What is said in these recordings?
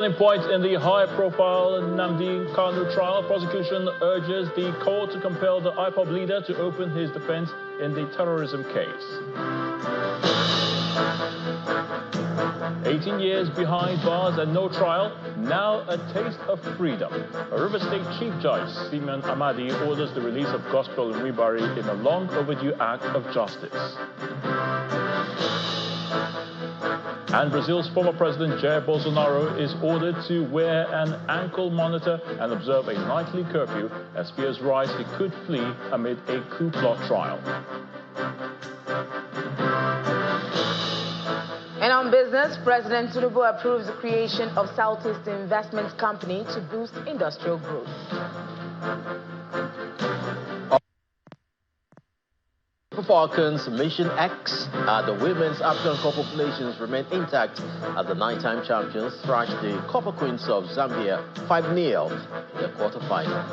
Point in the high-profile Nnamdi Kanu trial, prosecution urges the court to compel the IPOB leader to open his defense in the terrorism case. 18 years behind bars and no trial, now a taste of freedom. A River State Chief Judge, Simeon Amadi, orders the release of Gospel Nwibari in a long-overdue act of justice. And Brazil's former president, Jair Bolsonaro, is ordered to wear an ankle monitor and observe a nightly curfew as fears rise he could flee amid a coup plot trial. And on business, President Tinubu approves the creation of Southeast Investment Company to boost industrial growth. Falcons Mission X, the women's African Cup populations remain intact as the nine-time champions thrashed the Copper Queens of Zambia 5-0 in the quarterfinal.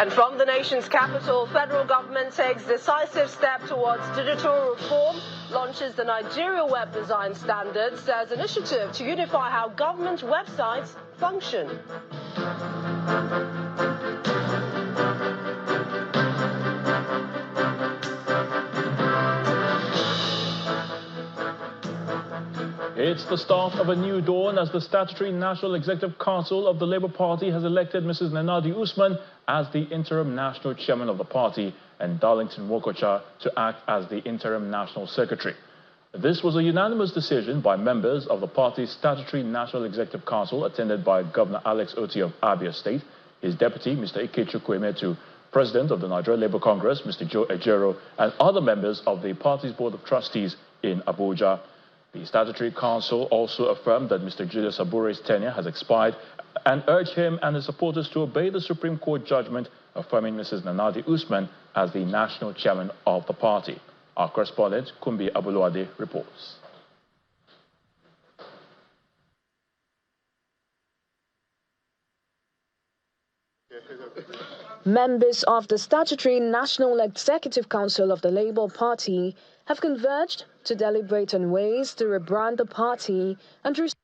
And from the nation's capital, federal government takes decisive step towards digital reform, launches the Nigeria Web Design Standards as initiative to unify how government websites function. It's the start of a new dawn as the statutory National Executive Council of the Labour Party has elected Mrs. Nnamdi Usman as the interim national chairman of the party and Darlington Wokocha to act as the interim national secretary. This was a unanimous decision by members of the party's statutory National Executive Council, attended by Governor Alex Otti of Abia State, his deputy, Mr. Ikechukwu Emetu, President of the Nigeria Labour Congress, Mr. Joe Ejero, and other members of the party's Board of Trustees in Abuja. The Statutory Council also affirmed that Mr. Julius Abure's tenure has expired and urged him and his supporters to obey the Supreme Court judgment affirming Mrs. Nnamdi Usman as the national chairman of the party. Our correspondent, Kumbi Abuluade, reports. Members of the Statutory National Executive Council of the Labour Party have converged to deliberate on ways to rebrand the party and restore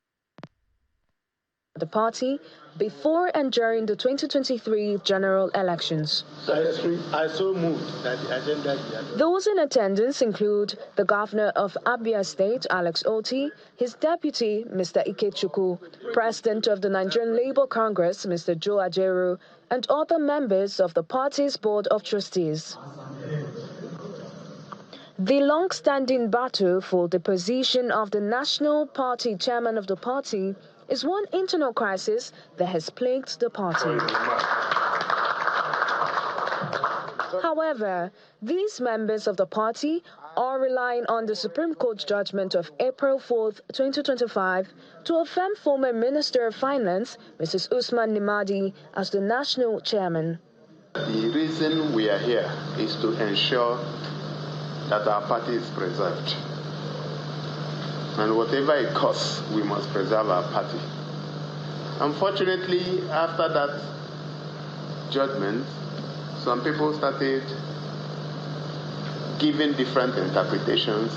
the party before and during the 2023 general elections. I so moved that the agenda be... Those in attendance include the Governor of Abia State, Alex Otti, his deputy, Mr. Ikechukwu, President of the Nigerian Labour Congress, Mr. Joe Ejero, and other members of the party's Board of Trustees. The long-standing battle for the position of the National Party Chairman of the party is one internal crisis that has plagued the party. However, these members of the party are relying on the Supreme Court judgment of April 4th, 2025 to affirm former Minister of Finance, Mrs. Usman Nnamdi, as the national chairman. The reason we are here is to ensure that our party is preserved. And whatever it costs, we must preserve our party. Unfortunately, after that judgment, some people started giving different interpretations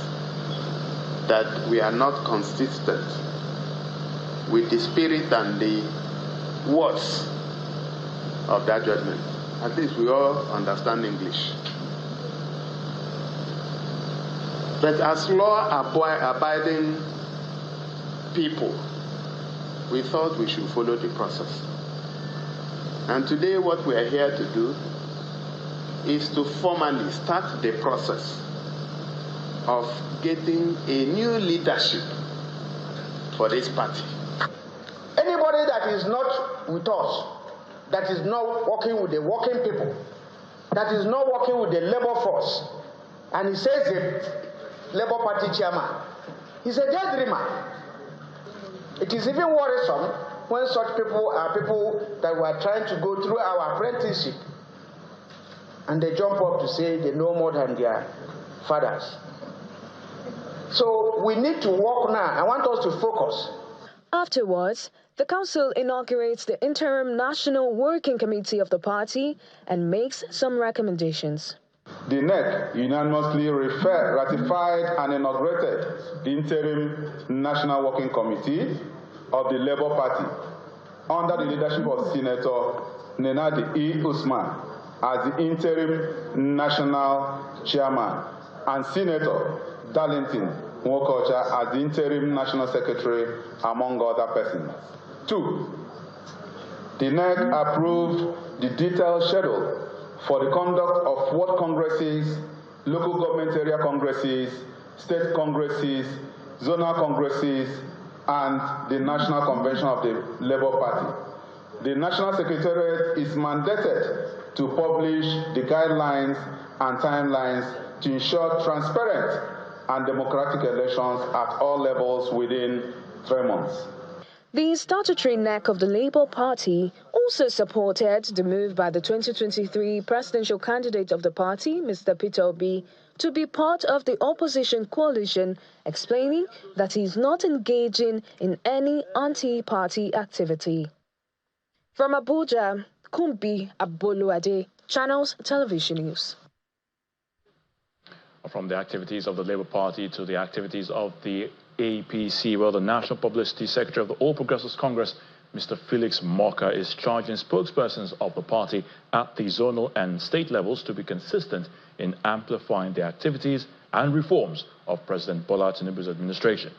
that we are not consistent with the spirit and the words of that judgment. At least we all understand English. But as law-abiding people, we thought we should follow the process. And today what we are here to do is to formally start the process of getting a new leadership for this party. Anybody that is not with us, that is not working with the working people, that is not working with the labor force, and he says the Labour Party chairman, he's a daydreamer. It is even worrisome when such people are people that were trying to go through our apprenticeship and they jump up to say they know more than their fathers. So we need to work now. I want us to focus. Afterwards, the council inaugurates the interim National Working Committee of the party and makes some recommendations. The NEC unanimously ratified and inaugurated the Interim National Working Committee of the Labour Party under the leadership of Senator Nnamdi Usman as the Interim National Chairman and Senator Darlington Nwokocha as the Interim National Secretary, among other persons. 2. The NEC approved the detailed schedule for the conduct of ward congresses, local government area congresses, state congresses, zonal congresses, and the National Convention of the Labour Party. The National Secretariat is mandated to publish the guidelines and timelines to ensure transparent and democratic elections at all levels within 3 months. The statutory neck of the Labour Party also supported the move by the 2023 presidential candidate of the party, Mr. Peter Obi, to be part of the opposition coalition, explaining that he is not engaging in any anti-party activity. From Abuja, Kumbi Aboluade, Channels Television News. From the activities of the Labour Party to the activities of the APC, well, the National Publicity Secretary of the All Progressives Congress, Mr. Felix Morka, is charging spokespersons of the party at the zonal and state levels to be consistent in amplifying the activities and reforms of President Bola Tinubu's administration.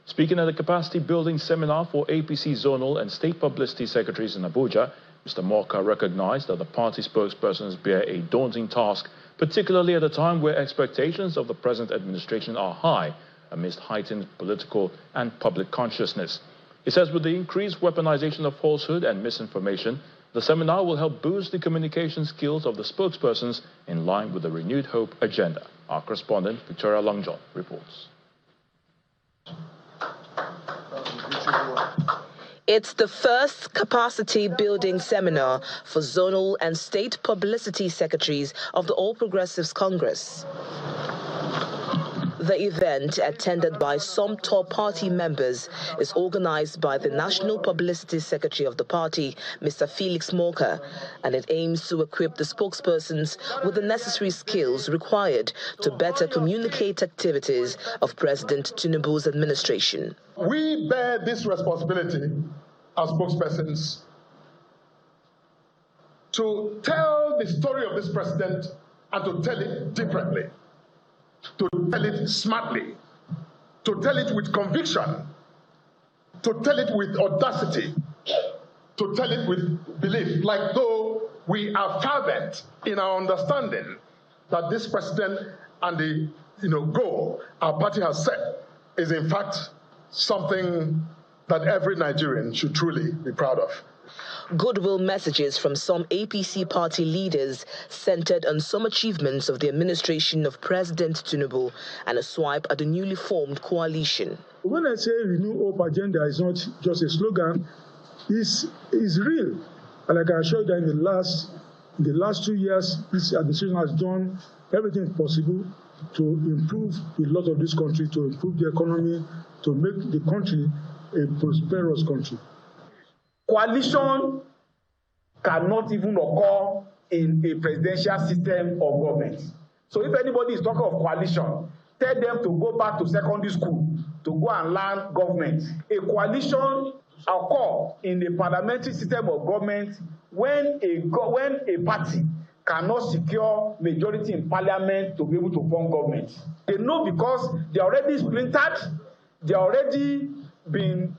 Speaking at a capacity-building seminar for APC zonal and state publicity secretaries in Abuja, Mr. Morka recognized that the party spokespersons bear a daunting task, particularly at a time where expectations of the present administration are high amidst heightened political and public consciousness. He says with the increased weaponization of falsehood and misinformation, the seminar will help boost the communication skills of the spokespersons in line with the Renewed Hope agenda. Our correspondent, Victoria Longjohn, reports. It's the first capacity-building seminar for zonal and state publicity secretaries of the All Progressives Congress. The event, attended by some top party members, is organized by the National Publicity Secretary of the party, Mr. Felix Morka, and it aims to equip the spokespersons with the necessary skills required to better communicate activities of President Tinubu's administration. We bear this responsibility as spokespersons to tell the story of this president and to tell it differently, to tell it smartly, to tell it with conviction, to tell it with audacity, to tell it with belief, like though we are fervent in our understanding that this president and the goal our party has set is in fact something that every Nigerian should truly be proud of. Goodwill messages from some APC party leaders centered on some achievements of the administration of President Tinubu and a swipe at the newly formed coalition. When I say Renew Hope agenda is not just a slogan, it's real. And like I showed that in the last 2 years, this administration has done everything possible to improve the lot of this country, to improve the economy, to make the country a prosperous country. Coalition cannot even occur in a presidential system of government. So if anybody is talking of coalition, tell them to go back to secondary school to go and learn government. A coalition occurs in the parliamentary system of government when a party cannot secure majority in parliament to be able to form government. They know because they are already splintered, they are already been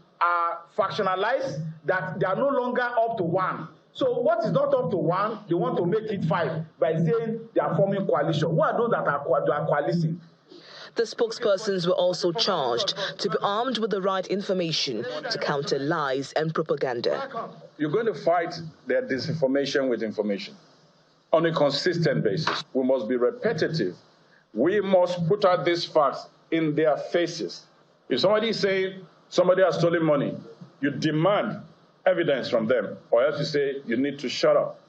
factionalized, that they are no longer up to one. So what is not up to one, they want to make it 5 by saying they are forming coalition. Who are those that are coalescing? The spokespersons were also charged to be armed with the right information to counter lies and propaganda. You're going to fight their disinformation with information on a consistent basis. We must be repetitive. We must put out these facts in their faces. If somebody is saying somebody has stolen money, you demand evidence from them, or else you say you need to shut up.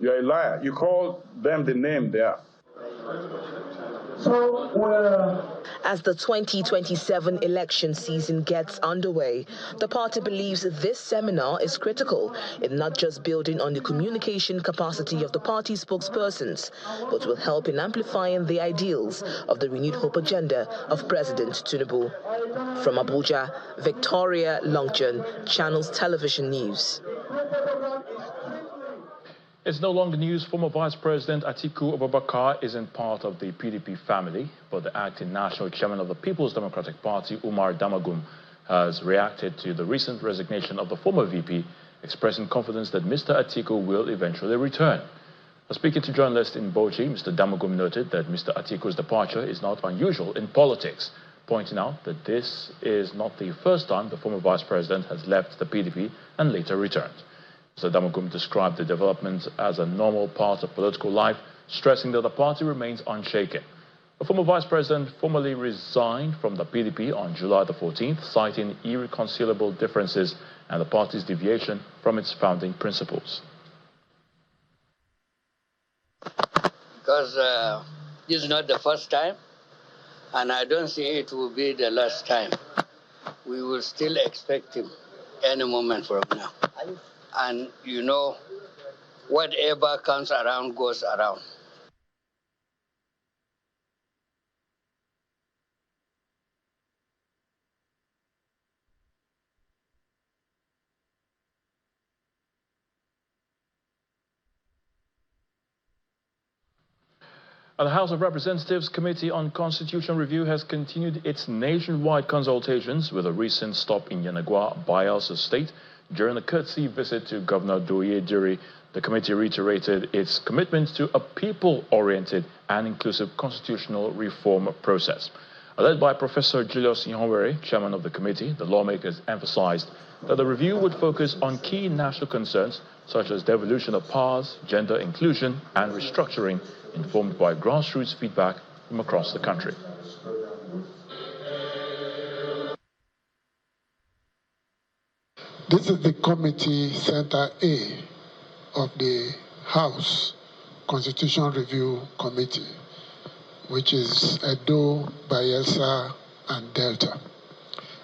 You're a liar. You call them the name they are. As the 2027 election season gets underway, the party believes this seminar is critical in not just building on the communication capacity of the party spokespersons, but will help in amplifying the ideals of the renewed hope agenda of President Tinubu. From Abuja, Victoria Longchan, Channels Television News. It's no longer news. Former Vice President Atiku Abubakar isn't part of the PDP family, but the acting national chairman of the People's Democratic Party, Umar Damagum, has reacted to the recent resignation of the former VP, expressing confidence that Mr. Atiku will eventually return. Speaking to journalists in Bauchi, Mr. Damagum noted that Mr. Atiku's departure is not unusual in politics, pointing out that this is not the first time the former vice president has left the PDP and later returned. Mr. Damagum described the development as a normal part of political life, stressing that the party remains unshaken. The former vice president formally resigned from the PDP on July the 14th, citing irreconcilable differences and the party's deviation from its founding principles. Because this is not the first time, and I don't see it will be the last time. We will still expect him any moment from now. And you know, whatever comes around goes around. The House of Representatives Committee on Constitution Review has continued its nationwide consultations with a recent stop in Yanagwa, Bayelsa State. During a courtesy visit to Governor Doye, the committee reiterated its commitment to a people-oriented and inclusive constitutional reform process. Led by Professor Julius Ihonwere, chairman of the committee, the lawmakers emphasized that the review would focus on key national concerns such as devolution of powers, gender inclusion, and restructuring, informed by grassroots feedback from across the country. This is the Committee Center A of the House Constitution Review Committee, which is Edo, Bayelsa, and Delta.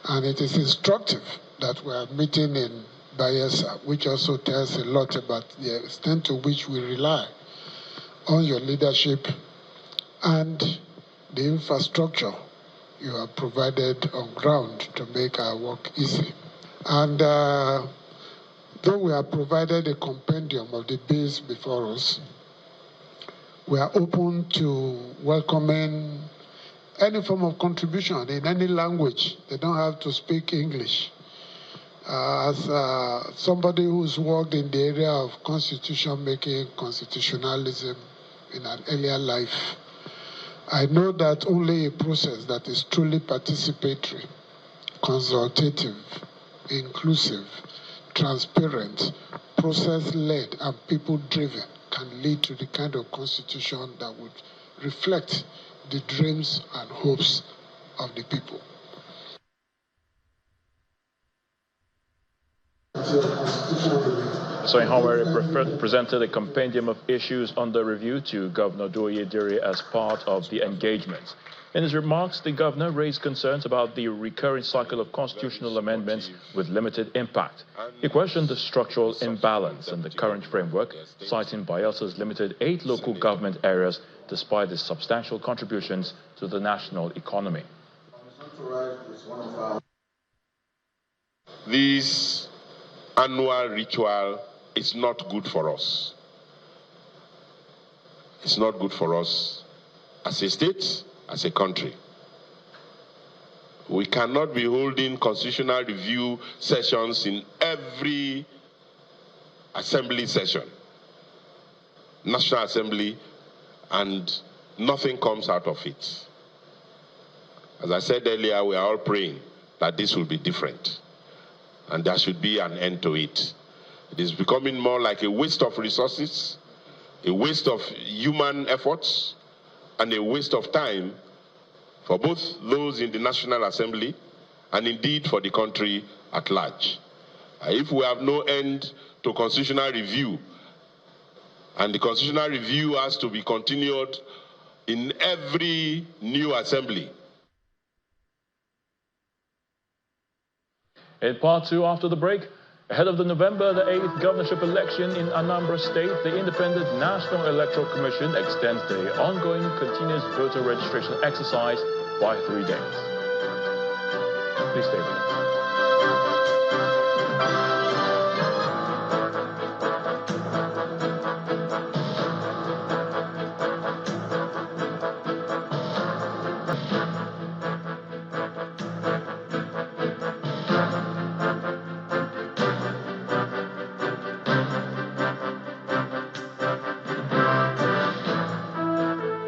And it is instructive that we are meeting in Bayelsa, which also tells a lot about the extent to which we rely on your leadership and the infrastructure you have provided on ground to make our work easy. And though we have provided a compendium of the bills before us, we are open to welcoming any form of contribution in any language. They don't have to speak English. As somebody who's worked in the area of constitution making, constitutionalism in an earlier life, I know that only a process that is truly participatory, consultative, inclusive, transparent, process-led, and people-driven can lead to the kind of constitution that would reflect the dreams and hopes of the people. So Ihonwere presented a compendium of issues under review to Governor Doye as part of the engagement. In his remarks, the governor raised concerns about the recurring cycle of constitutional amendments with limited impact. He questioned the structural imbalance in the current framework, citing Bayelsa's limited 8 local government areas despite its substantial contributions to the national economy. This annual ritual is not good for us. It's not good for us as a state, as a country. We cannot be holding constitutional review sessions in every assembly session, National Assembly, and nothing comes out of it. As I said earlier, we are all praying that this will be different, and there should be an end to it. It is becoming more like a waste of resources, a waste of human efforts, and a waste of time for both those in the National Assembly and indeed for the country at large. If we have no end to constitutional review, and the constitutional review has to be continued in every new assembly. In part two, after the break, ahead of the November the 8th governorship election in Anambra State, the Independent National Electoral Commission extends the ongoing continuous voter registration exercise by 3 days. Please stay with us.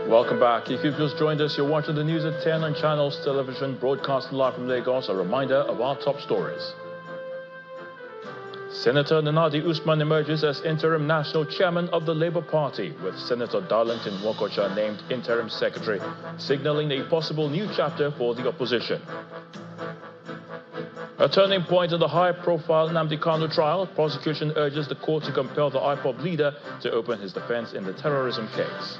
Welcome back. If you've just joined us, you're watching the news at 10 on Channels Television, broadcasting live from Lagos. A reminder of our top stories. Senator Nnamdi Usman emerges as interim national chairman of the Labour Party, with Senator Darlington Nwokocha named interim secretary, signaling a possible new chapter for the opposition. A turning point in the high-profile Nnamdi Kanu trial, prosecution urges the court to compel the IPOB leader to open his defense in the terrorism case.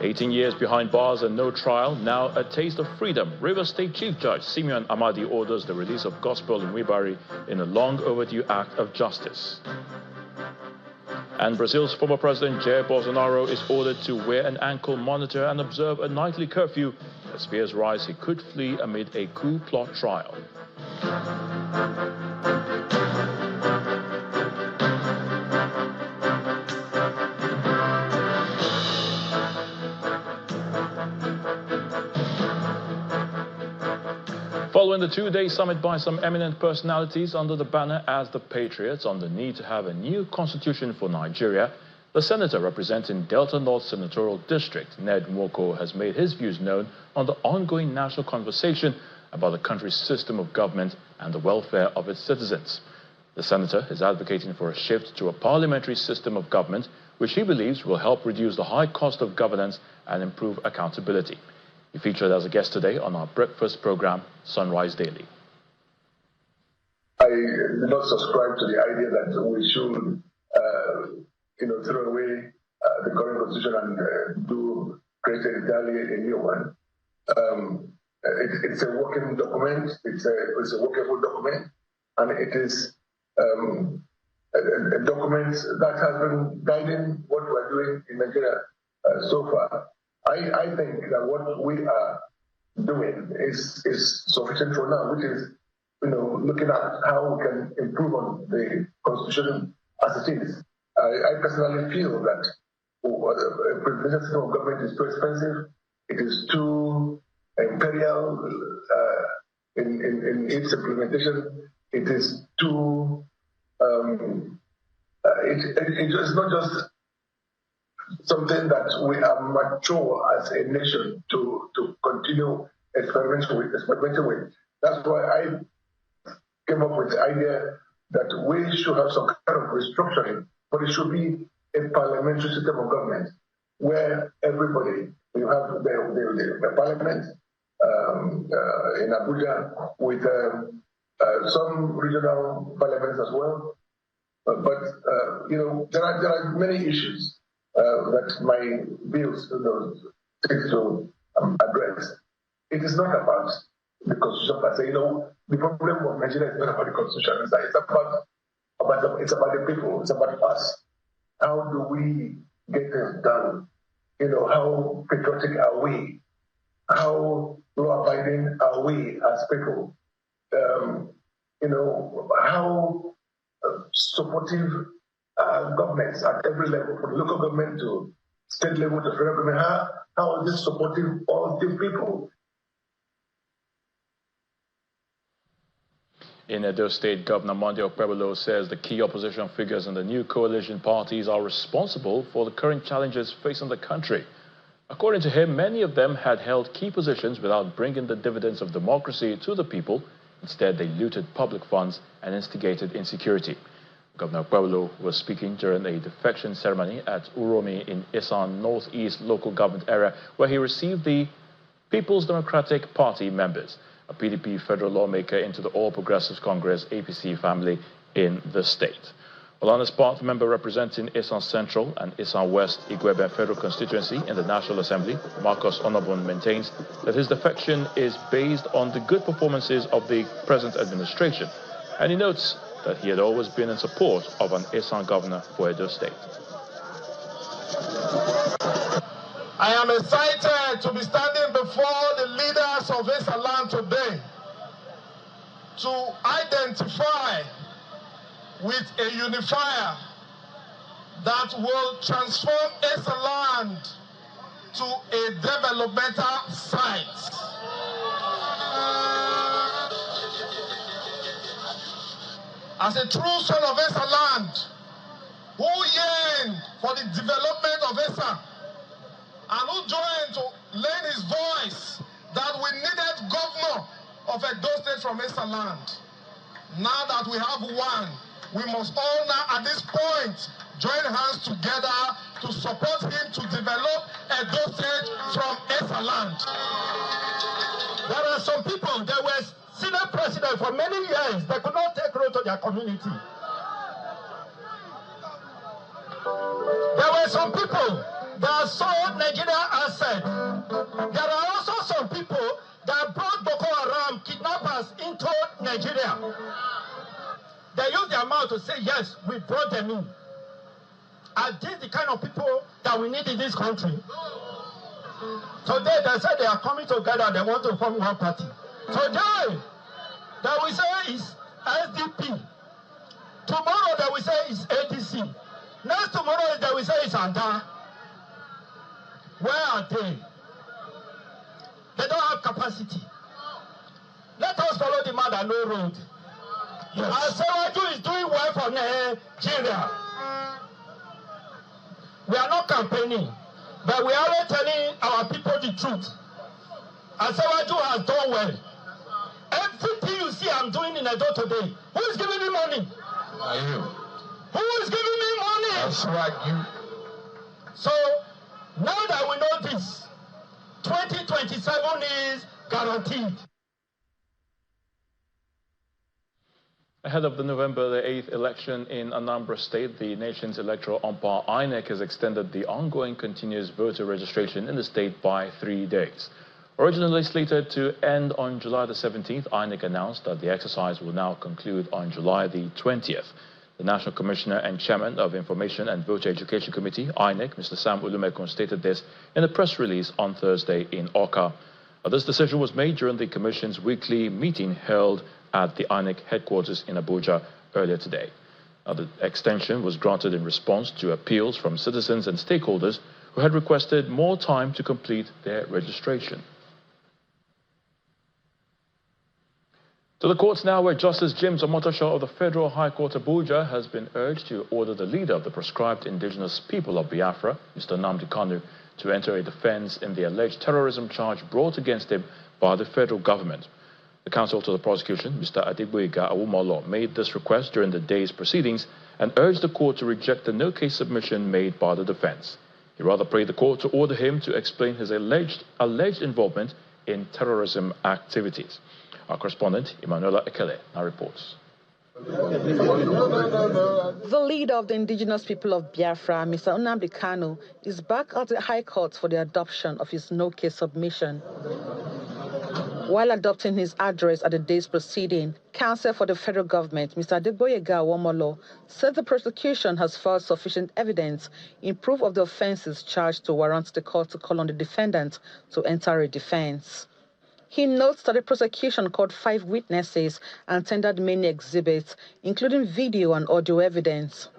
18 years behind bars and no trial, now a taste of freedom. Rivers State Chief Judge Simeon Amadi orders the release of gospel in Wibari in a long overdue act of justice. And Brazil's former president Jair Bolsonaro is ordered to wear an ankle monitor and observe a nightly curfew as fears rise he could flee amid a coup plot trial. Following the two-day summit by some eminent personalities under the banner As the Patriots on the need to have a new constitution for Nigeria, the senator representing Delta North Senatorial District, Ned Nwoko, has made his views known on the ongoing national conversation about the country's system of government and the welfare of its citizens. The senator is advocating for a shift to a parliamentary system of government, which he believes will help reduce the high cost of governance and improve accountability. He featured as a guest today on our breakfast program, Sunrise Daily. I do not subscribe to the idea that we should, throw away the current constitution and create entirely a new one. It's a working document. It's a workable document, and it is a document that has been guiding what we are doing in Nigeria so far. I think that what we are doing is sufficient for now, which is, looking at how we can improve on the constitution as it is. I personally feel that a presidential system of government is too expensive. It is too imperial in its implementation. It is too. It's not just something that we are mature as a nation to continue experimenting with. That's why I came up with the idea that we should have some kind of restructuring, but it should be a parliamentary system of government where everybody, you have the parliament in Abuja with some regional parliaments as well. There are many issues that my bills take to address. It is not about the constitution per se. The problem of Nigeria is not about the constitution. It's about the people. It's about us. How do we get things done? How patriotic are we? How law-abiding are we as people? How supportive governments at every level, from local government to state level to federal government, how is this supportive of the people? In Edo State, Governor Monday Okpebolo says the key opposition figures in the new coalition parties are responsible for the current challenges facing the country. According to him, many of them had held key positions without bringing the dividends of democracy to the people. Instead, they looted public funds and instigated insecurity. Governor Okpebolo was speaking during a defection ceremony at Uromi in Isan Northeast local government area, where he received the People's Democratic Party members, a PDP federal lawmaker into the All Progressives Congress APC family in the state. Well, on his part, member representing Isan Central and Isan West Igwebe Federal Constituency in the National Assembly, Marcus Onobun, maintains that his defection is based on the good performances of the present administration, and he notes that he had always been in support of an Isan governor for Edo State. I am excited to be standing before the leaders of Isan land today to identify with a unifier that will transform Isan land to a developmental site. As a true son of Isan land, who yearned for the development of Isan, and who joined to lend his voice that we needed governor of Edo State from Isan land. Now that we have one, we must all now at this point join hands together to support him to develop Edo State from Isan land. There are some people that were senior president for many years that could not take road to their community. There were some people that sold Nigeria assets. There are also some people that brought Boko Haram kidnappers into Nigeria. They use their mouth to say, yes, we brought them in. Are these the kind of people that we need in this country? Today, they say they are coming together, they want to form one party. Today, they will say it's SDP. Tomorrow, they will say it's ADC. Next tomorrow, they will say it's ANDA. Where are they? They don't have capacity. Let us follow the man that no road. Yes. Asewaju is doing well for Nigeria. We are not campaigning, but we are always telling our people the truth. Asewaju has done well. Everything you see I'm doing in Edo today, who is giving me money? Are you? Who is giving me money? That's right, you. So, now that we know this, 2027 is guaranteed. Ahead of the November the 8th election in Anambra State, the nation's electoral umpire INEC has extended the ongoing continuous voter registration in the state by 3 days. Originally slated to end on July the 17th, INEC announced that the exercise will now conclude on July the 20th. The National Commissioner and Chairman of Information and Voter Education Committee, INEC, Mr. Sam Ulumekun, stated this in a press release on Thursday in Awka. This decision was made during the Commission's weekly meeting held at the INEC headquarters in Abuja earlier today. The extension was granted in response to appeals from citizens and stakeholders who had requested more time to complete their registration. To the courts now, where Justice James Omotosho of the Federal High Court Abuja has been urged to order the leader of the proscribed indigenous people of Biafra, Mr. Nnamdi Kanu, to enter a defense in the alleged terrorism charge brought against him by the federal government. The counsel to the prosecution, Mr. Adegboyega Awumolo, made this request during the day's proceedings and urged the court to reject the no-case submission made by the defense. He rather prayed the court to order him to explain his alleged involvement in terrorism activities. Our correspondent, Emanuela Ekele, now reports. The leader of the indigenous people of Biafra, Mr. Nnamdi Kanu, is back at the High Court for the adoption of his no-case submission. While adopting his address at the day's proceeding, counsel for the federal government, Mr. Adegboyega Awumolo, said the prosecution has filed sufficient evidence in proof of the offenses charged to warrant the court to call on the defendant to enter a defense. He notes that the prosecution called 5 witnesses and tendered many exhibits, including video and audio evidence.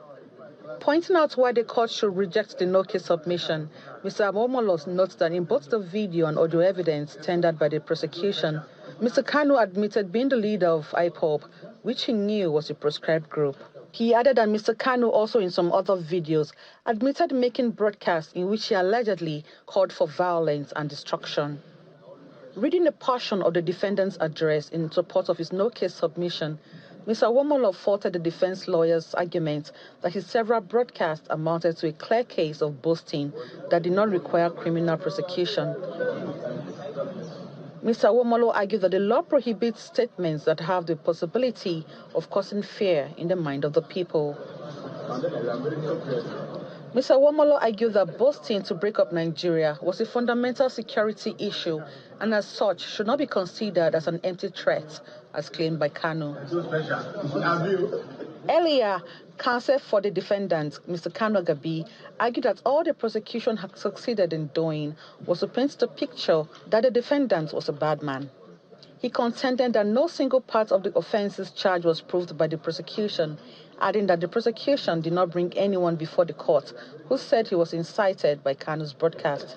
Pointing out why the court should reject the no-case submission, Mr. Awumolo notes that in both the video and audio evidence tendered by the prosecution, Mr. Kanu admitted being the leader of IPOB, which he knew was a proscribed group. He added that Mr. Kanu also in some other videos admitted making broadcasts in which he allegedly called for violence and destruction. Reading a portion of the defendant's address in support of his no-case submission, Mr. Awumolo faulted the defense lawyer's argument that his several broadcasts amounted to a clear case of boasting that did not require criminal prosecution. Mr. Awumolo argued that the law prohibits statements that have the possibility of causing fear in the mind of the people. Mr. Womolo argued that boasting to break up Nigeria was a fundamental security issue and as such should not be considered as an empty threat, as claimed by Kanu. Earlier, counsel for the defendant, Mr. Kanu Agabi, argued that all the prosecution had succeeded in doing was to paint the picture that the defendant was a bad man. He contended that no single part of the offences charged was proved by the prosecution, adding that the prosecution did not bring anyone before the court who said he was incited by Kanu's broadcast.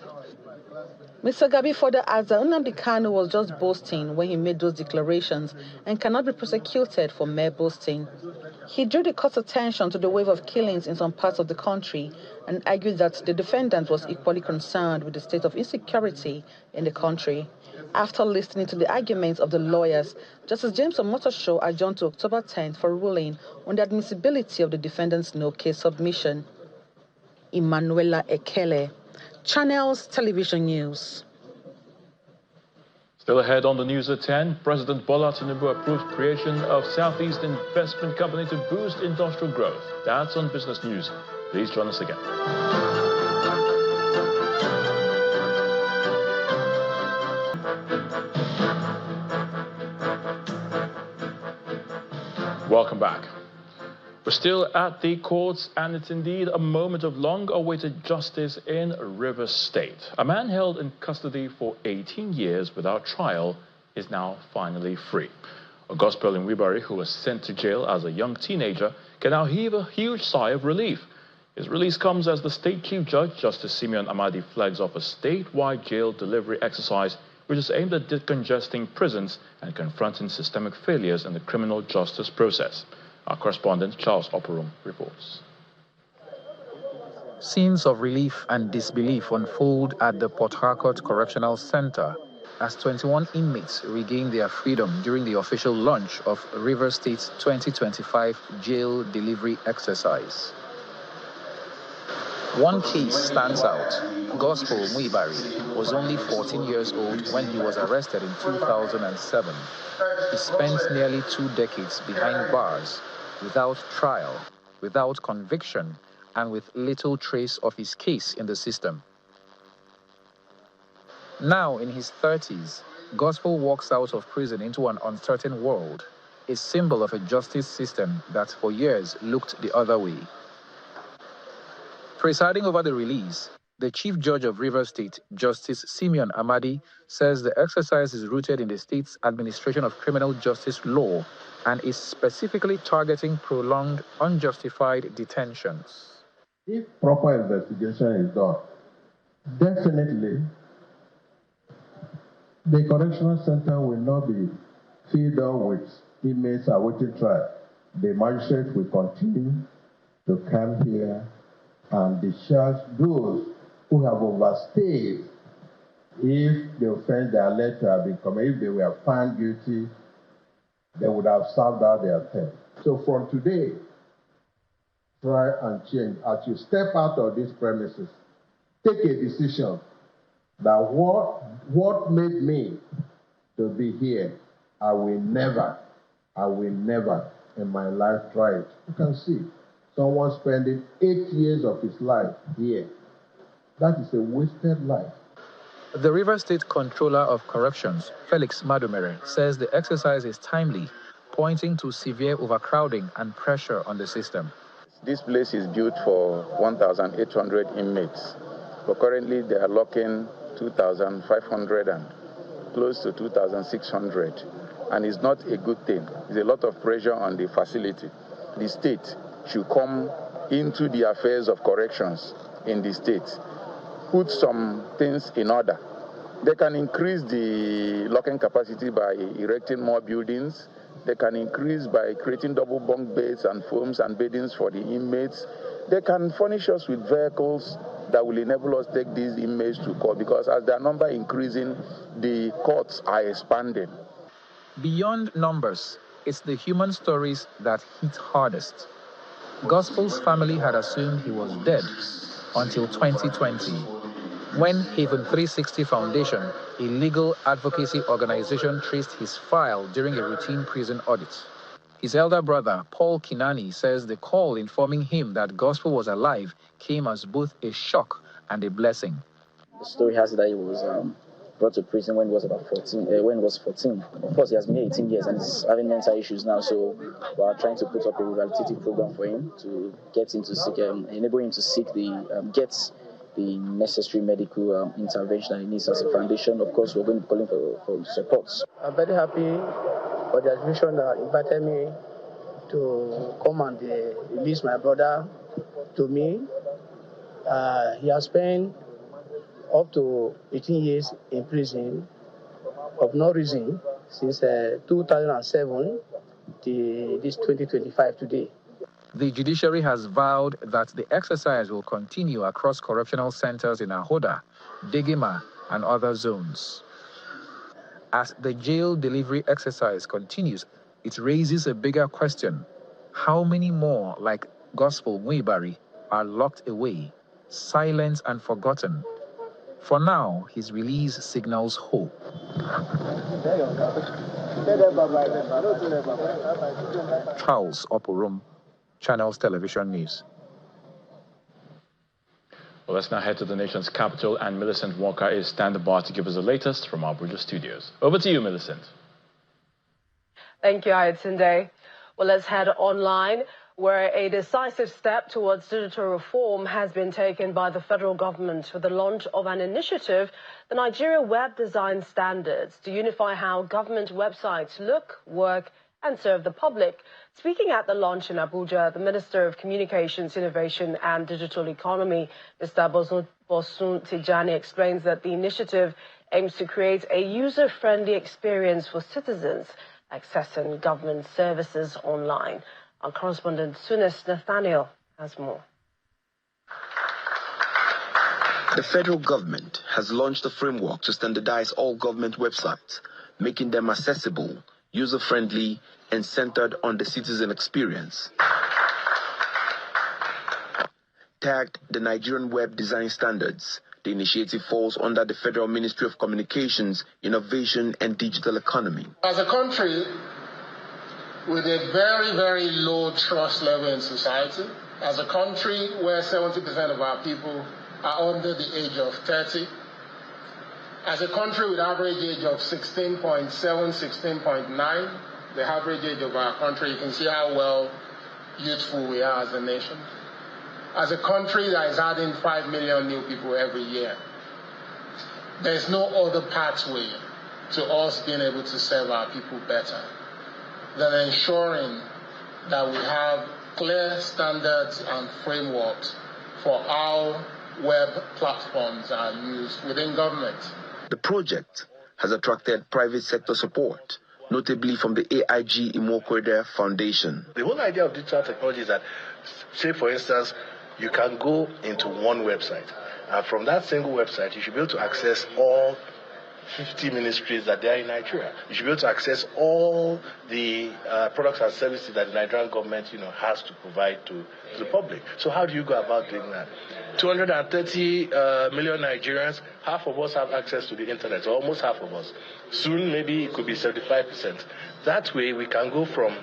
Mr. Gabi further adds that Nnamdi Kanu was just boasting when he made those declarations and cannot be prosecuted for mere boasting. He drew the court's attention to the wave of killings in some parts of the country and argued that the defendant was equally concerned with the state of insecurity in the country. After listening to the arguments of the lawyers, Justice James Omotosho adjourned to October 10th for ruling on the admissibility of the defendant's no-case submission. Emanuela Ekele, Channels Television News. Still ahead on the news at 10, President Bola Tinubu approves creation of Southeast Investment Company to boost industrial growth. That's on Business News. Please join us again. Welcome back. We're still at the courts, and it's indeed a moment of long-awaited justice in Rivers State. A man held in custody for 18 years without trial is now finally free. A gospel in Wibari who was sent to jail as a young teenager can now heave a huge sigh of relief. His release comes as the State Chief Judge, Justice Simeon Amadi, flags off a statewide jail delivery exercise which is aimed at decongesting prisons and confronting systemic failures in the criminal justice process. Our correspondent, Charles Oporum, reports. Scenes of relief and disbelief unfold at the Port Harcourt Correctional Center as 21 inmates regain their freedom during the official launch of Rivers State's 2025 jail delivery exercise. One case stands out. Gospel Muibari was only 14 years old when he was arrested in 2007. He spent nearly 2 decades behind bars, without trial, without conviction, and with little trace of his case in the system. Now, in his 30s, Gospel walks out of prison into an uncertain world, a symbol of a justice system that for years looked the other way. Presiding over the release, the Chief Judge of Rivers State, Justice Simeon Amadi, says the exercise is rooted in the state's administration of criminal justice law and is specifically targeting prolonged, unjustified detentions. If proper investigation is done, definitely the correctional center will not be filled up with inmates awaiting trial. The magistrate will continue to come here and discharge those who have overstayed if the offense they are alleged to have been committed. If they were found guilty, they would have served out their term. So from today, try and change. As you step out of these premises, take a decision that what made me to be here, I will never in my life try it. You can see someone spending 8 years of his life here. That is a wasted life. The Rivers State Controller of Corrections, Felix Madumere, says the exercise is timely, pointing to severe overcrowding and pressure on the system. This place is built for 1,800 inmates, but currently they are locking 2,500 and close to 2,600, and it's not a good thing. There's a lot of pressure on the facility. The state should come into the affairs of corrections in the state, put some things in order. They can increase the locking capacity by erecting more buildings. They can increase by creating double bunk beds and foams and beddings for the inmates. They can furnish us with vehicles that will enable us to take these inmates to court, because as their number increasing, the courts are expanding. Beyond numbers, it's the human stories that hit hardest. Gospel's family had assumed he was dead until 2020, when Haven 360 Foundation, a legal advocacy organization, traced his file during a routine prison audit. His elder brother, Paul Kinani, says the call informing him that gospel was alive came as both a shock and a blessing. The story has it that he was brought to prison when he was about 14. When he was 14, of course, he has been 18 years and he's having mental issues now. So we are trying to put up a rehabilitative program for him to get him to seek, enable him to seek get the necessary medical intervention that he needs as a foundation. Of course, we're going to be calling for support. I'm very happy for the administration that invited me to come and release my brother to me. He has spent up to 18 years in prison of no reason since 2007 to this 2025 today. The judiciary has vowed that the exercise will continue across correctional centers in Ahoda, Degema, and other zones. As the jail delivery exercise continues, it raises a bigger question. How many more, like Gospel Muibari, are locked away, silent and forgotten? For now, his release signals hope. Charles Oporum, Channels Television News. Well, let's now head to the nation's capital, and Millicent Walker is standing by to give us the latest from our Abuja studios. Over to you, Millicent. Thank you, Ayatunde. Well, let's head online, where a decisive step towards digital reform has been taken by the federal government with the launch of an initiative, the Nigeria Web Design Standards, to unify how government websites look, work, and serve the public. Speaking at the launch in Abuja, the Minister of Communications, Innovation and Digital Economy, Mr. Bosun Tijani, explains that the initiative aims to create a user-friendly experience for citizens accessing government services online. Our correspondent Sunis Nathaniel has more. The federal government has launched a framework to standardize all government websites, making them accessible, user-friendly, and centered on the citizen experience. Tagged the Nigerian Web Design Standards, the initiative falls under the Federal Ministry of Communications, Innovation and Digital Economy. As a country with a very, very low trust level in society, as a country where 70% of our people are under the age of 30, as a country with average age of 16.7, 16.9, the average age of our country, you can see how well youthful we are as a nation. As a country that is adding 5 million new people every year, there's no other pathway to us being able to serve our people better than ensuring that we have clear standards and frameworks for how web platforms are used within government. The project has attracted private sector support, notably from the AIG Imokwede Foundation. The whole idea of digital technology is that, say for instance, you can go into one website, and from that single website, you should be able to access all 50 ministries that there are in Nigeria. You should be able to access all the products and services that the Nigerian government, has to provide to the public. So how do you go about doing that? 230 million Nigerians, half of us have access to the internet, so almost half of us. Soon, maybe it could be 75%. That way, we can go from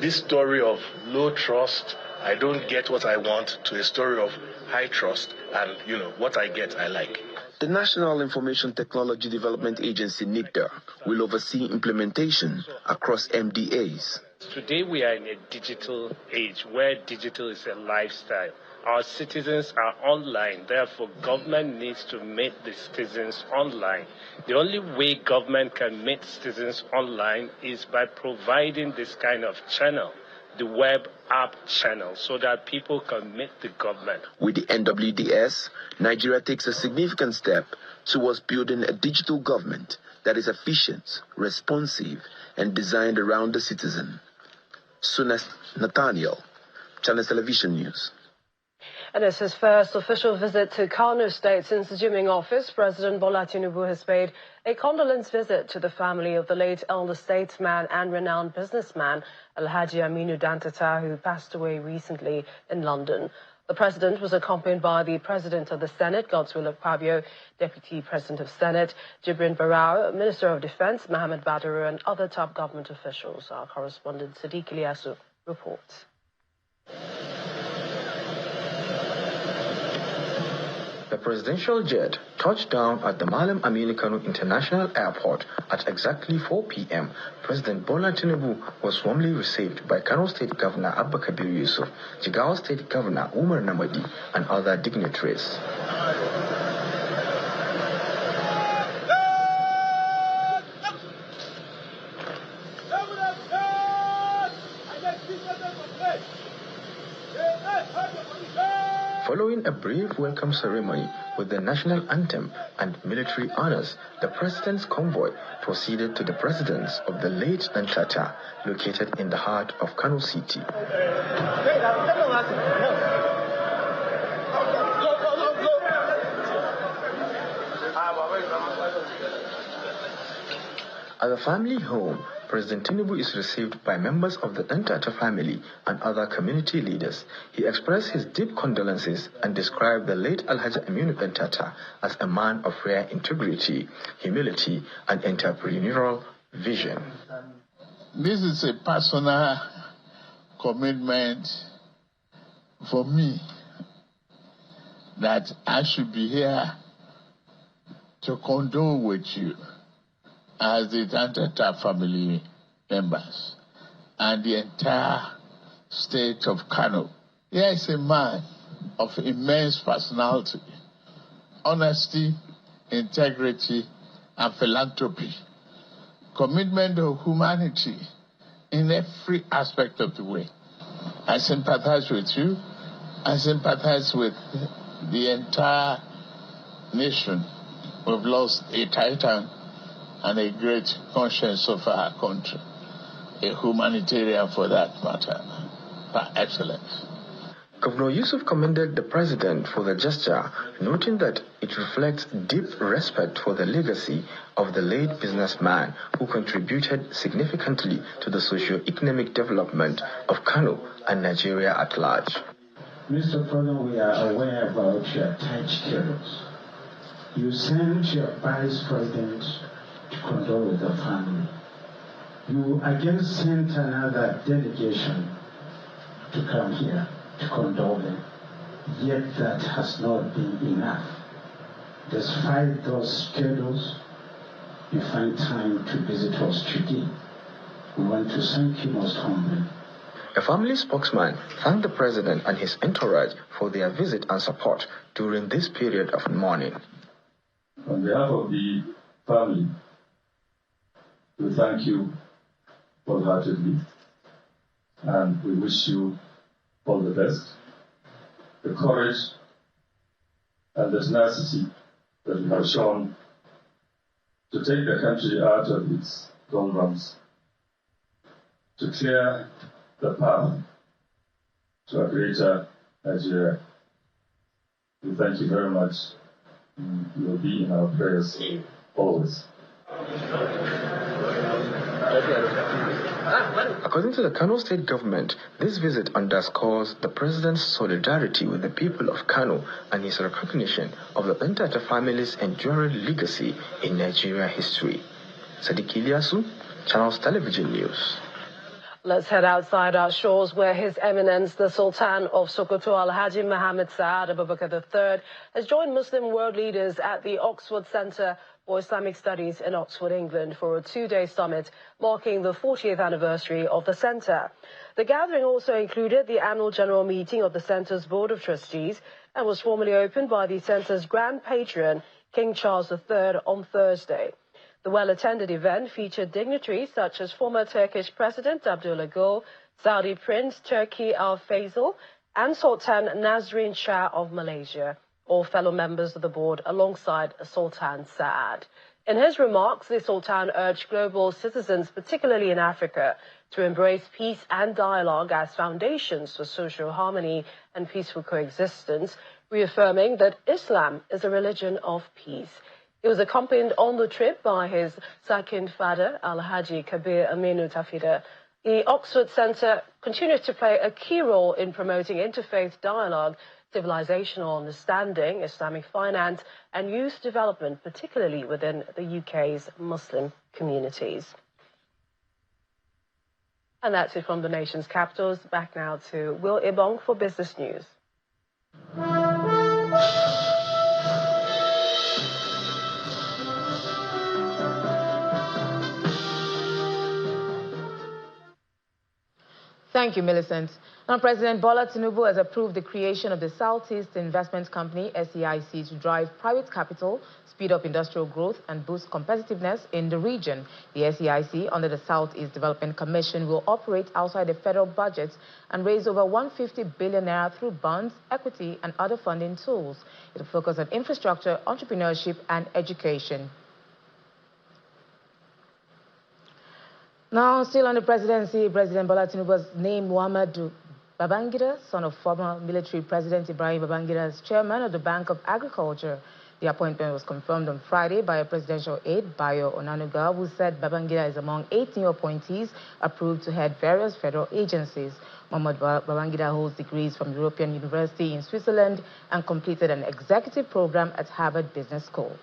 this story of low trust, I don't get what I want, to a story of high trust, and, what I get, I like. The National Information Technology Development Agency, NITDA, will oversee implementation across MDAs. Today we are in a digital age where digital is a lifestyle. Our citizens are online, therefore government needs to meet the citizens online. The only way government can meet citizens online is by providing this kind of channel, the web app channel, so that people can meet the government. With the NWDS, Nigeria takes a significant step towards building a digital government that is efficient, responsive, and designed around the citizen. Sunas Nathaniel, Channels Television News. And it's his first official visit to Kano State since assuming office. President Bola Tinubu has paid a condolence visit to the family of the late elder statesman and renowned businessman Alhaji Aminu Dantata, who passed away recently in London. The president was accompanied by the President of the Senate, Godswill Akpabio, Deputy President of Senate, Jibrin Barao, Minister of Defense, Mohammed Badaru, and other top government officials. Our correspondent Sadiq Ilyasu reports. The presidential jet touched down at the Nnamdi Kanu International Airport at exactly 4 p.m. President Bola Tinubu was warmly received by Kano State Governor Abba Kabir Yusuf, Jigawa State Governor Umar Namadi, and other dignitaries. Following a brief welcome ceremony with the national anthem and military honors, the president's convoy proceeded to the residence of the late Ntata, located in the heart of Kano City. At the family home, President Tinubu is received by members of the Ntata family and other community leaders. He expressed his deep condolences and described the late Alhaji Aminu Ntata as a man of rare integrity, humility, and entrepreneurial vision. This is a personal commitment for me that I should be here to condole with you as the Ntata family members and the entire state of Kano. Here is a man of immense personality, honesty, integrity, and philanthropy, commitment to humanity in every aspect of the way. I sympathize with you. I sympathize with the entire nation. We've lost a titan and a great conscience of our country, a humanitarian for that matter, par excellence. Governor Yusuf commended the president for the gesture, noting that it reflects deep respect for the legacy of the late businessman who contributed significantly to the socio-economic development of Kano and Nigeria at large. Mr. President, we are aware about your tight schedules. You sent your vice president to condole with the family. You again sent another delegation to come here to condole them. Yet that has not been enough. Despite those schedules, you find time to visit us today. We want to thank you most humbly. A family spokesman thanked the president and his entourage for their visit and support during this period of mourning. On behalf of the family, we thank you wholeheartedly, and we wish you all the best, the courage and the tenacity that you have shown to take the country out of its doldrums, to clear the path to a greater Nigeria. We thank you very much. You will be in our prayers always. According to the Kano State government, this visit underscores the president's solidarity with the people of Kano and his recognition of the Ntata family's enduring legacy in Nigeria history. Sadiq Ilyasu, Channels Television News. Let's head outside our shores where His Eminence, the Sultan of Sokoto, Alhaji Mohammed Saad Abubakar III, has joined Muslim world leaders at the Oxford Centre for Islamic Studies in Oxford, England, for a two-day summit marking the 40th anniversary of the centre. The gathering also included the annual general meeting of the centre's Board of Trustees and was formally opened by the centre's Grand Patron, King Charles III, on Thursday. The well-attended event featured dignitaries such as former Turkish President Abdullah Gül, Saudi Prince Turki Al Faisal, and Sultan Nazrin Shah of Malaysia, all fellow members of the board alongside Sultan Saad. In his remarks, the Sultan urged global citizens, particularly in Africa, to embrace peace and dialogue as foundations for social harmony and peaceful coexistence, reaffirming that Islam is a religion of peace. He was accompanied on the trip by his second father, Alhaji Kabir Aminu Tafida The Oxford Centre continues to play a key role in promoting interfaith dialogue, civilizational understanding, Islamic finance and youth development, particularly within the UK's Muslim communities. And that's it from the nation's capitals. Back now to Will Ibong for business news. Thank you, Millicent. Now, President Bola Tinubu has approved the creation of the Southeast Investment Company, SEIC, to drive private capital, speed up industrial growth, and boost competitiveness in the region. The SEIC, under the Southeast Development Commission, will operate outside the federal budget and raise over 150 billion naira through bonds, equity, and other funding tools. It will focus on infrastructure, entrepreneurship, and education. Now, still on the presidency, President Bola Tinubu has named Muhammadu Babangida, son of former military President Ibrahim Babangida, as chairman of the Bank of Agriculture. The appointment was confirmed on Friday by a presidential aide, Bayo Onanuga, who said Babangida is among 8 new appointees approved to head various federal agencies. Muhammad Babangida holds degrees from European University in Switzerland and completed an executive program at Harvard Business School.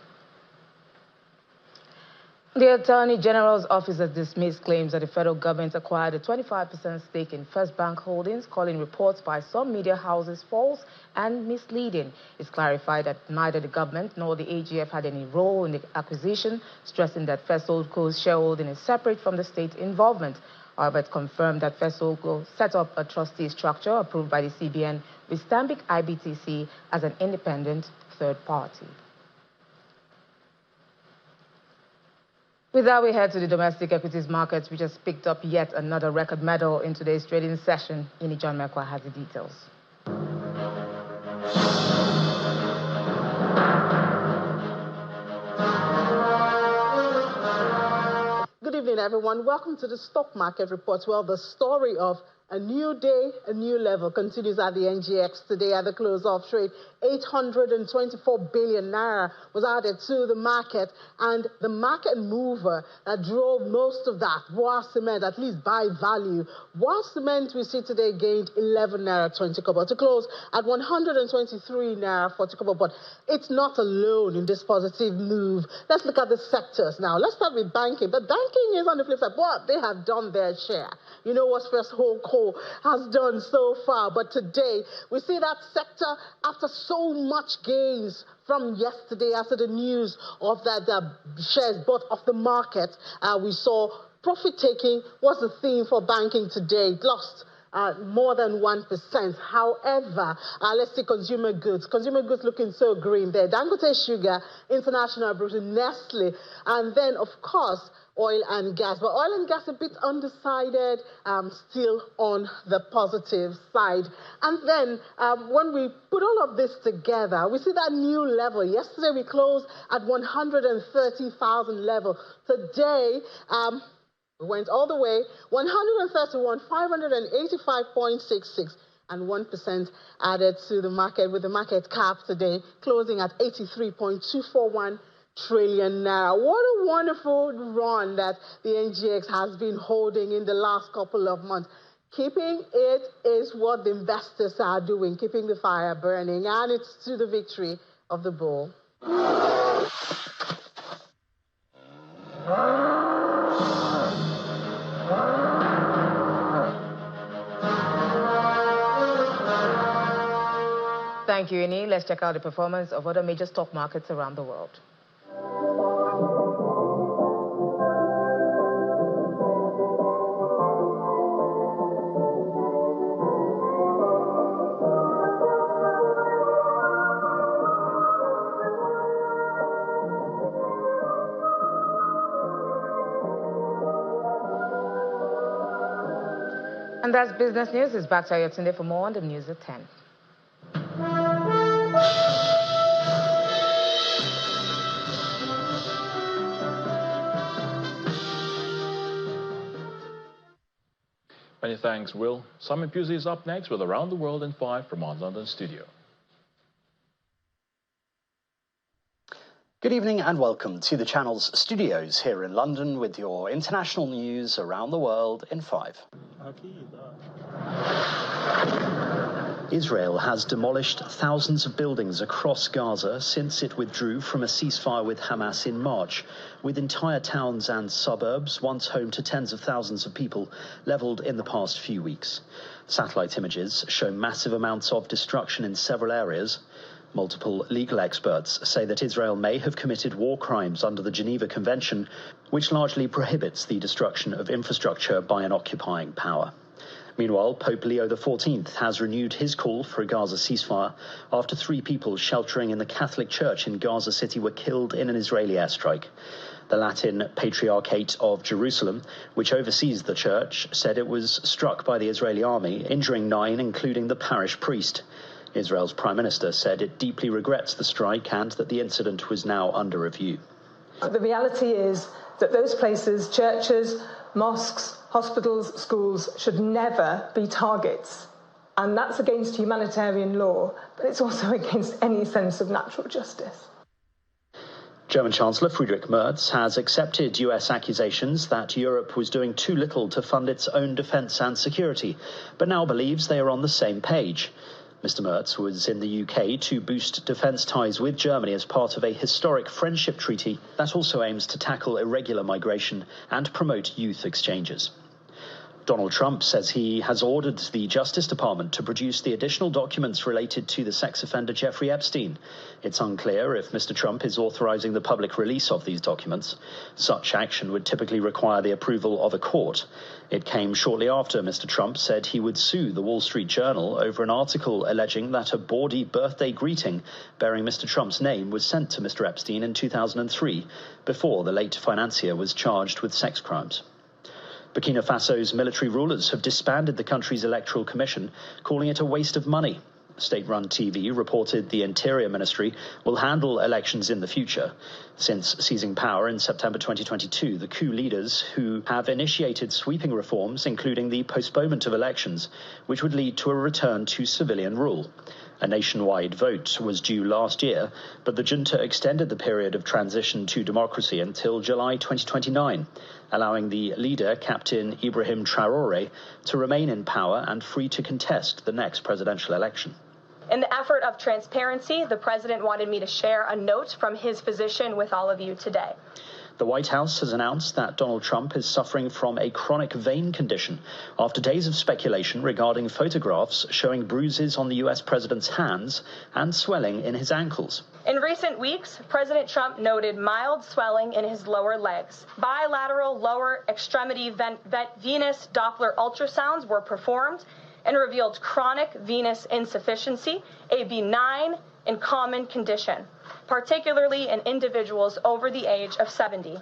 The Attorney General's office has dismissed claims that the federal government acquired a 25% stake in First Bank Holdings, calling reports by some media houses false and misleading. It's clarified that neither the government nor the AGF had any role in the acquisition, stressing that First Holdco's shareholding is separate from the state involvement. However, it confirmed that First Holdco set up a trustee structure approved by the CBN with Stanbic IBTC as an independent third party. With that, we head to the domestic equities markets, which has picked up yet another record medal in today's trading session. Ini John Mekwa has the details. Good evening, everyone. Welcome to the stock market report. Well, the story of a new day, a new level continues at the NGX today at the close of trade. 824 billion naira was added to the market, and the market mover that drove most of that was cement, at least by value. Was cement, we see today, gained 11 naira 20 kobo to close at 123 naira 40 kobo. But it's not alone in this positive move. Let's look at the sectors now. Let's start with banking. But banking is on the flip side. What they have done their share. You know what First Holdco has done so far. But today, we see that sector after so much gains from yesterday after the news of that shares bought off the market. We saw profit taking was the theme for banking today. It lost more than 1%. However, let's see consumer goods. Consumer goods looking so green there. Dangote Sugar, International Brewery, Nestle, and then, of course, oil and gas. But oil and gas a bit undecided, still on the positive side. And then when we put all of this together, we see that new level. Yesterday we closed at 130,000 level. Today, we went all the way, 131, 585.66. And 1% added to the market, with the market cap today closing at 83.241 trillion naira. What a wonderful run that the NGX has been holding in the last couple of months. Keeping it is what the investors are doing, keeping the fire burning, and it's to the victory of the bull. Thank you, Ini. Let's check out the performance of other major stock markets around the world. And that's business news. It's back to Ayotunde for more on the news at 10. Many thanks, Will. Simon Pusey is up next with Around the World in 5 from our London studio. Good evening and welcome to the Channel's studios here in London with your international news around the world in 5. Israel has demolished thousands of buildings across Gaza since it withdrew from a ceasefire with Hamas in March, with entire towns and suburbs, once home to tens of thousands of people, leveled in the past few weeks. Satellite images show massive amounts of destruction in several areas. Multiple legal experts say that Israel may have committed war crimes under the Geneva Convention, which largely prohibits the destruction of infrastructure by an occupying power. Meanwhile, Pope Leo XIV has renewed his call for a Gaza ceasefire after 3 people sheltering in the Catholic Church in Gaza City were killed in an Israeli airstrike. The Latin Patriarchate of Jerusalem, which oversees the church, said it was struck by the Israeli army, injuring 9, including the parish priest. Israel's Prime Minister said it deeply regrets the strike and that the incident was now under review. The reality is that those places, churches, mosques, hospitals, schools, should never be targets. And that's against humanitarian law, but it's also against any sense of natural justice. German Chancellor Friedrich Merz has accepted US accusations that Europe was doing too little to fund its own defence and security, but now believes they are on the same page. Mr. Merz was in the UK to boost defence ties with Germany as part of a historic friendship treaty that also aims to tackle irregular migration and promote youth exchanges. Donald Trump says he has ordered the Justice Department to produce the additional documents related to the sex offender Jeffrey Epstein. It's unclear if Mr. Trump is authorizing the public release of these documents. Such action would typically require the approval of a court. It came shortly after Mr. Trump said he would sue the Wall Street Journal over an article alleging that a bawdy birthday greeting bearing Mr. Trump's name was sent to Mr. Epstein in 2003, before the late financier was charged with sex crimes. Burkina Faso's military rulers have disbanded the country's electoral commission, calling it a waste of money. State-run TV reported the Interior Ministry will handle elections in the future. Since seizing power in September 2022, the coup leaders who have initiated sweeping reforms, including the postponement of elections, which would lead to a return to civilian rule. A nationwide vote was due last year, but the junta extended the period of transition to democracy until July 2029, allowing the leader, Captain Ibrahim Traoré, to remain in power and free to contest the next presidential election. In the effort of transparency, the president wanted me to share a note from his physician with all of you today. The White House has announced that Donald Trump is suffering from a chronic vein condition after days of speculation regarding photographs showing bruises on the U.S. president's hands and swelling in his ankles. In recent weeks, President Trump noted mild swelling in his lower legs. Bilateral lower extremity venous Doppler ultrasounds were performed and revealed chronic venous insufficiency, a benign and common condition, particularly in individuals over the age of 70.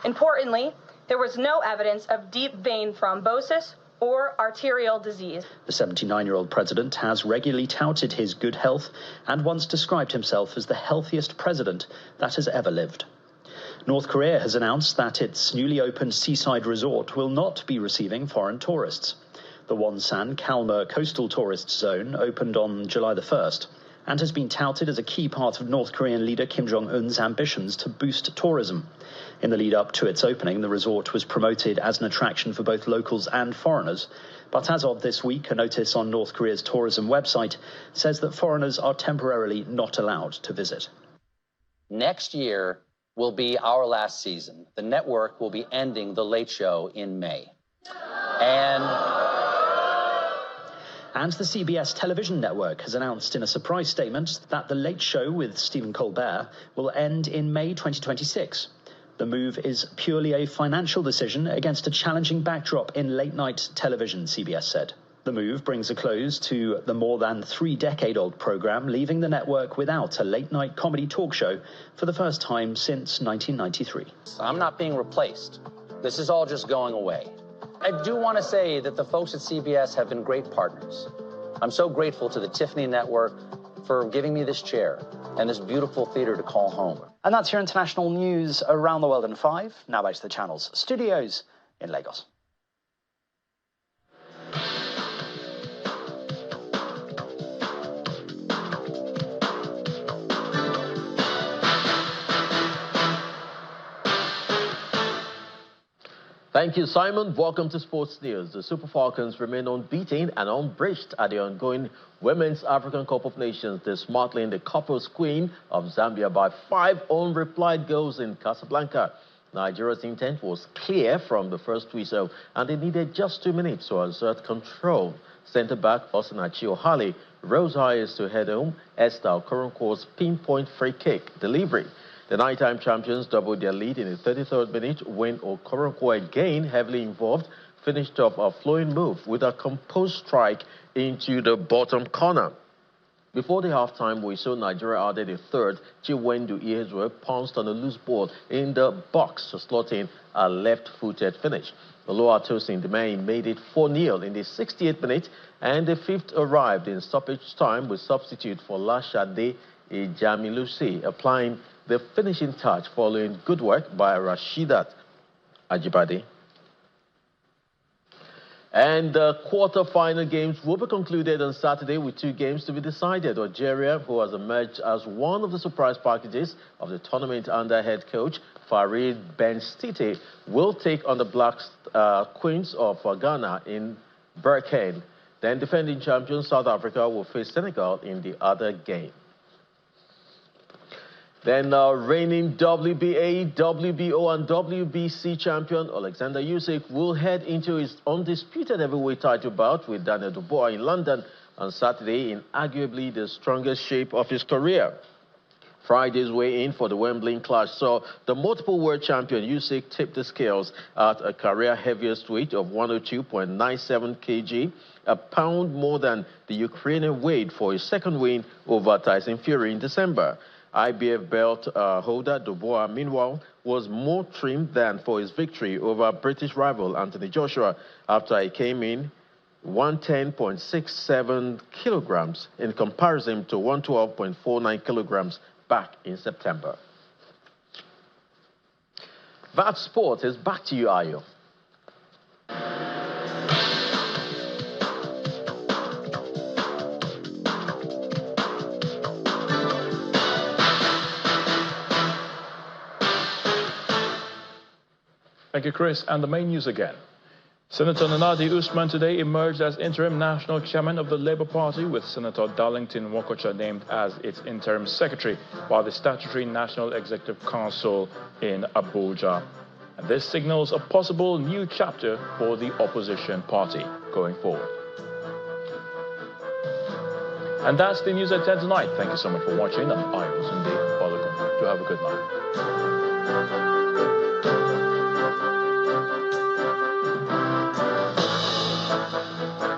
Importantly, there was no evidence of deep vein thrombosis or arterial disease. The 79-year-old president has regularly touted his good health and once described himself as the healthiest president that has ever lived. North Korea has announced that its newly opened seaside resort will not be receiving foreign tourists. The Wonsan-Kalma Coastal Tourist Zone opened on July the 1st and has been touted as a key part of North Korean leader Kim Jong-un's ambitions to boost tourism. In the lead-up to its opening, the resort was promoted as an attraction for both locals and foreigners. But as of this week, a notice on North Korea's tourism website says that foreigners are temporarily not allowed to visit. Next year will be our last season. The network will be ending The Late Show in May. And the CBS television network has announced in a surprise statement that The Late Show with Stephen Colbert will end in May 2026. The move is purely a financial decision against a challenging backdrop in late-night television, CBS said. The move brings a close to the more than 3-decade-old program, leaving the network without a late-night comedy talk show for the first time since 1993. I'm not being replaced. This is all just going away. I do want to say that the folks at CBS have been great partners. I'm so grateful to the Tiffany Network for giving me this chair and this beautiful theater to call home. And that's your international news around the world in 5. Now back to the channel's studios in Lagos. Thank you, Simon. Welcome to Sports News. The Super Falcons remain unbeaten and unbreached at the ongoing Women's African Cup of Nations. They smartly the couples queen of Zambia by 5 unreplied goals in Casablanca. Nigeria's intent was clear from the first whistle, and they needed just 2 minutes to assert control. Centre-back Osinachi Ohale rose highest to head home Esther Okoronkwo's pinpoint free kick delivery. The nighttime champions doubled their lead in the 33rd minute when Okoronkwo, again heavily involved, finished off a flowing move with a composed strike into the bottom corner. Before the halftime whistle, Nigeria added a third. Chiwendu Ihezue pounced on a loose ball in the box to slot in a left-footed finish. Oluwatosin Demain made it 4-0 in the 68th minute, and the fifth arrived in stoppage time with substitute for Lashade Ejamilusi, applying the finishing touch following good work by Rashidat Ajibade. And the quarter-final games will be concluded on Saturday with 2 games to be decided. Algeria, who has emerged as one of the surprise packages of the tournament under head coach Farid Ben-Stite, will take on the Black Queens of Ghana in Berkane. Then defending champion South Africa will face Senegal in the other game. Then reigning WBA, WBO, and WBC champion Alexander Usyk will head into his undisputed heavyweight title bout with Daniel Dubois in London on Saturday in arguably the strongest shape of his career. Friday's weigh-in for the Wembley clash saw the multiple world champion Usyk tip the scales at a career heaviest weight of 102.97 kg, a pound more than the Ukrainian weighed for his second win over Tyson Fury in December. IBF belt holder Dubois, meanwhile, was more trimmed than for his victory over British rival Anthony Joshua after he came in 110.67 kilograms in comparison to 112.49 kilograms back in September. That sport is back to you, Ayo. Thank you, Chris. And the main news again. Senator Nnamdi Usman today emerged as interim national chairman of the Labour Party, with Senator Darlington Nwokocha named as its interim secretary by the statutory National Executive Council in Abuja. And this signals a possible new chapter for the opposition party going forward. And that's the news at 10 tonight. Thank you so much for watching. I'm Ayo Sunday. Do have a good night.